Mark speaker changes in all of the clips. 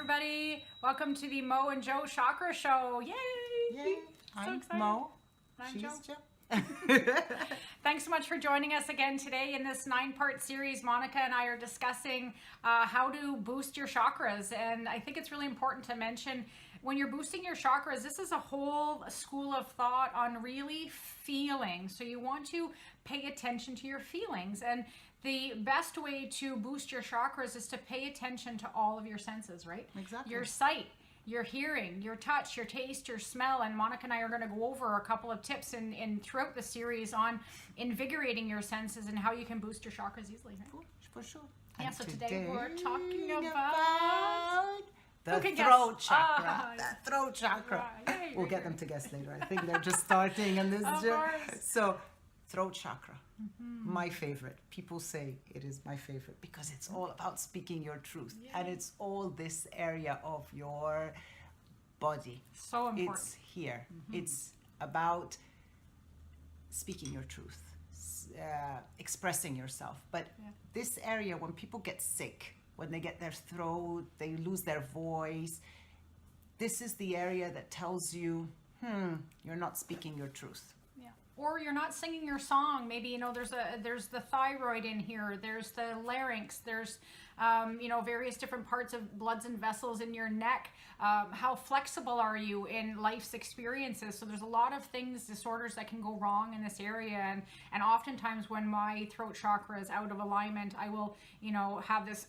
Speaker 1: everybody. Welcome to the Mo and Joe Chakra Show. Yay!
Speaker 2: Yay! I'm
Speaker 1: excited.
Speaker 2: Mo.
Speaker 1: I'm
Speaker 2: She's
Speaker 1: Joe.
Speaker 2: Joe.
Speaker 1: Thanks so much for joining us again today in this 9-part series. Monica and I are discussing how to boost your chakras, and I think it's really important to mention when you're boosting your chakras, this is a whole school of thought on really feeling. So you want to pay attention to your feelings, and the best way to boost your chakras is to pay attention to all of your senses, right?
Speaker 2: Exactly.
Speaker 1: Your sight, your hearing, your touch, your taste, your smell, and Monica and I are going to go over a couple of tips in throughout the series on invigorating your senses and how you can boost your chakras easily. Right?
Speaker 2: For sure.
Speaker 1: Yeah,
Speaker 2: And
Speaker 1: so today we're talking
Speaker 2: about
Speaker 1: Who
Speaker 2: the
Speaker 1: can guess?
Speaker 2: throat chakra.
Speaker 1: Ah,
Speaker 2: The throat chakra.
Speaker 1: right. Yay,
Speaker 2: We'll
Speaker 1: very
Speaker 2: get them
Speaker 1: good.
Speaker 2: to guess later. I think they're just starting in this
Speaker 1: Of
Speaker 2: gym.
Speaker 1: course.
Speaker 2: So, throat chakra. My favorite. People say it is my favorite because it's all about speaking your truth.
Speaker 1: Yeah.
Speaker 2: And it's all this area of your body.
Speaker 1: So important.
Speaker 2: It's here. It's about speaking your truth, expressing yourself. But
Speaker 1: Yeah.
Speaker 2: this area, when people get sick, when they get their throat, they lose their voice, this is the area that tells you, you're not speaking your truth.
Speaker 1: Yeah. Or you're not singing your song. Maybe, there's the thyroid in here. There's the larynx. There's, various different parts of bloods and vessels in your neck. How flexible are you in life's experiences? So there's a lot of disorders that can go wrong in this area. And oftentimes when my throat chakra is out of alignment, I will, have this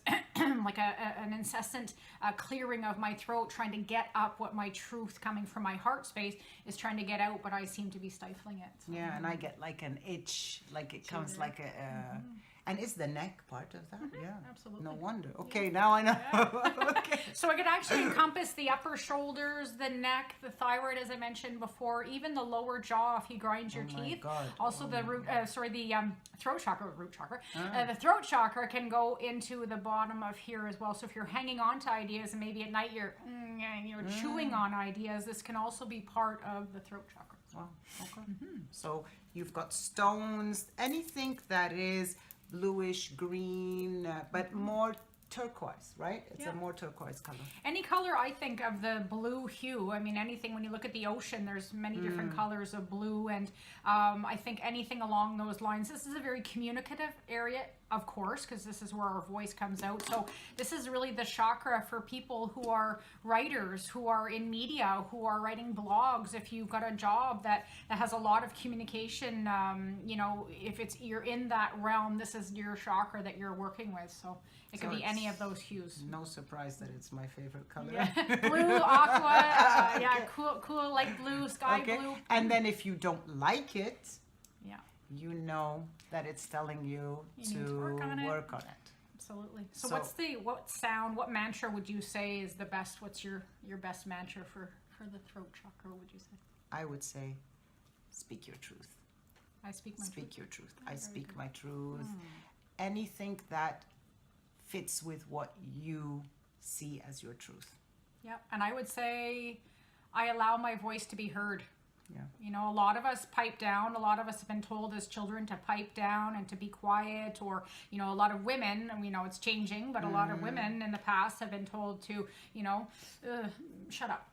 Speaker 1: like an incessant clearing of my throat, trying to get up what my truth coming from my heart space is trying to get out, but I seem to be stifling it. So,
Speaker 2: Yeah, and I get like an itch, like it comes like a... And is the neck part of that? Yeah.
Speaker 1: absolutely.
Speaker 2: No wonder. Okay, now I know. Okay.
Speaker 1: So it could actually encompass the upper shoulders, the neck, the thyroid, as I mentioned before, even the lower jaw if you grind your
Speaker 2: my
Speaker 1: teeth.
Speaker 2: God.
Speaker 1: Also
Speaker 2: Oh
Speaker 1: the
Speaker 2: my
Speaker 1: root, throat chakra, the
Speaker 2: Ah.
Speaker 1: throat chakra can go into the bottom of here as well. So if you're hanging on to ideas and maybe at night you're chewing on ideas, this can also be part of the throat chakra.
Speaker 2: Wow. Okay. So you've got stones, anything that is bluish green, but more turquoise, right? It's
Speaker 1: Yeah.
Speaker 2: a more turquoise color.
Speaker 1: Any color, I think, of the blue hue. I mean, anything, when you look at the ocean, there's many different colors of blue. And I think anything along those lines. This is a very communicative area, of course, because this is where our voice comes out. So this is really the chakra for people who are writers, who are in media, who are writing blogs. If you've got a job that has a lot of communication, if you're in that realm, this is your chakra that you're working with. So it could
Speaker 2: So
Speaker 1: be any of those hues.
Speaker 2: No surprise that it's my favorite color.
Speaker 1: Yeah. Blue, aqua, cool, like blue, sky
Speaker 2: Okay.
Speaker 1: blue.
Speaker 2: And then if you don't like it,
Speaker 1: Yeah,
Speaker 2: you know that it's telling you,
Speaker 1: You
Speaker 2: to
Speaker 1: need to work on it.
Speaker 2: it.
Speaker 1: absolutely. So,
Speaker 2: So-
Speaker 1: what mantra would you say is the best? What's your best mantra for the throat chakra, would you say?
Speaker 2: I would say, speak your truth.
Speaker 1: I speak my
Speaker 2: Speak
Speaker 1: truth.
Speaker 2: your truth. I
Speaker 1: very
Speaker 2: speak
Speaker 1: good.
Speaker 2: my truth. Anything that fits with what you see as your truth.
Speaker 1: Yep. And I would say I allow my voice to be heard.
Speaker 2: Yeah.
Speaker 1: A lot of us pipe down. A lot of us have been told as children to pipe down and to be quiet, or, a lot of women, and we know it's changing, but a lot of women in the past have been told to, shut up,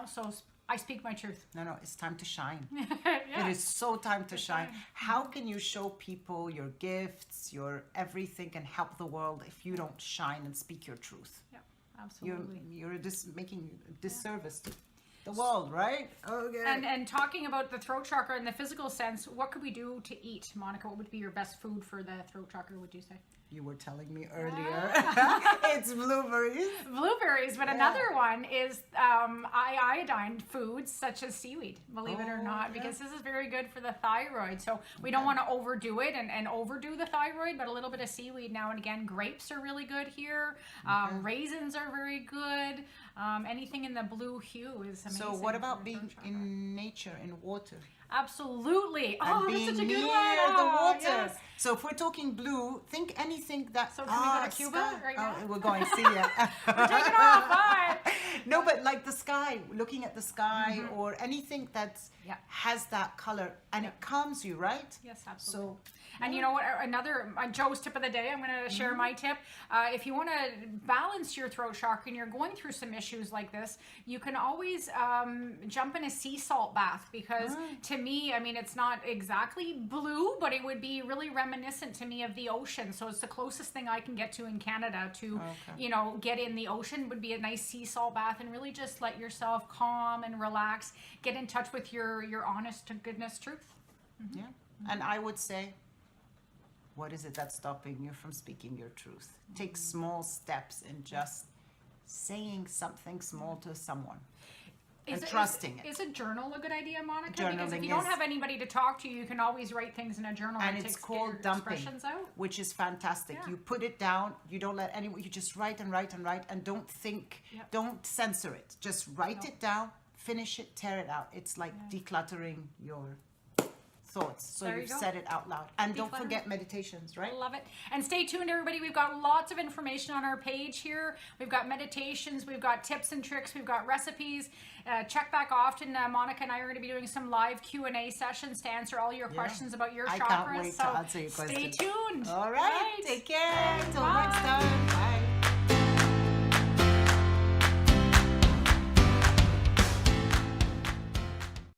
Speaker 1: so I speak my truth.
Speaker 2: No, it's time to shine.
Speaker 1: Yeah.
Speaker 2: It is so time to shine.
Speaker 1: shine.
Speaker 2: How can you show people your gifts, your everything, and help the world if you don't shine and speak your truth?
Speaker 1: Yeah, absolutely.
Speaker 2: You're just making a disservice to the world, right? Okay.
Speaker 1: And talking about the throat chakra in the physical sense, what could we do to eat, Monica? What would be your best food for the throat chakra, would you say?
Speaker 2: You were telling me earlier, it's blueberries.
Speaker 1: Blueberries, but another one is iodine foods such as seaweed, believe it or
Speaker 2: Oh,
Speaker 1: not,
Speaker 2: yeah.
Speaker 1: because this is very good for the thyroid. So we don't want to overdo it and overdo the thyroid, but a little bit of seaweed now and again. Grapes are really good here. Raisins are very good. Anything in the blue hue is amazing.
Speaker 2: So what about
Speaker 1: for the
Speaker 2: being
Speaker 1: throat chakra.
Speaker 2: in nature, in water?
Speaker 1: Absolutely.
Speaker 2: And
Speaker 1: Oh,
Speaker 2: being
Speaker 1: that's such a good
Speaker 2: near
Speaker 1: one.
Speaker 2: the
Speaker 1: Oh,
Speaker 2: water.
Speaker 1: yes.
Speaker 2: So if we're talking blue, think anything that.
Speaker 1: So can we go to Cuba right now?
Speaker 2: Oh, we're going. See ya.
Speaker 1: We're taking off. Bye.
Speaker 2: No, but like the sky, looking at the sky, or anything that's
Speaker 1: Yeah.
Speaker 2: has that color, and it calms you, right?
Speaker 1: Yes, absolutely.
Speaker 2: So,
Speaker 1: And you know what? Another Joe's tip of the day. I'm going to share my tip. If you want to balance your throat chakra and you're going through some issues like this, you can always jump in a sea salt bath because to me, I mean, it's not exactly blue, but it would be really reminiscent to me of the ocean. So it's the closest thing I can get to in Canada to, you know, get in the ocean would be a nice sea salt bath and really just let yourself calm and relax. Get in touch with your honest to goodness truth.
Speaker 2: yeah. And I would say, what is it that's stopping you from speaking your truth? Take small steps in just saying something small to someone. And trusting it.
Speaker 1: Is a journal a good idea, Monica? Because if
Speaker 2: Journaling
Speaker 1: you don't
Speaker 2: is-
Speaker 1: have anybody to talk to, you can always write things in a journal
Speaker 2: And
Speaker 1: and
Speaker 2: it's
Speaker 1: get
Speaker 2: called
Speaker 1: your
Speaker 2: dumping,
Speaker 1: expressions out.
Speaker 2: which is fantastic.
Speaker 1: Yeah.
Speaker 2: You put it down, you don't let anyone, you just write and write and write, and don't think,
Speaker 1: Yep.
Speaker 2: don't censor it. Just write
Speaker 1: No.
Speaker 2: it down, finish it, tear it out. It's like decluttering your thoughts. So
Speaker 1: There you
Speaker 2: you've
Speaker 1: go.
Speaker 2: said it out loud. And don't
Speaker 1: Declutter.
Speaker 2: forget meditations, right?
Speaker 1: Love it. And stay tuned, everybody. We've got lots of information on our page here. We've got meditations, we've got tips and tricks, we've got recipes. Check back often. Monica and I are going to be doing some live Q&A sessions to answer all your questions about your
Speaker 2: I
Speaker 1: chakras.
Speaker 2: can't wait to
Speaker 1: so
Speaker 2: answer your
Speaker 1: stay
Speaker 2: questions.
Speaker 1: tuned.
Speaker 2: All right. Take care. Till next
Speaker 1: Bye.
Speaker 2: time.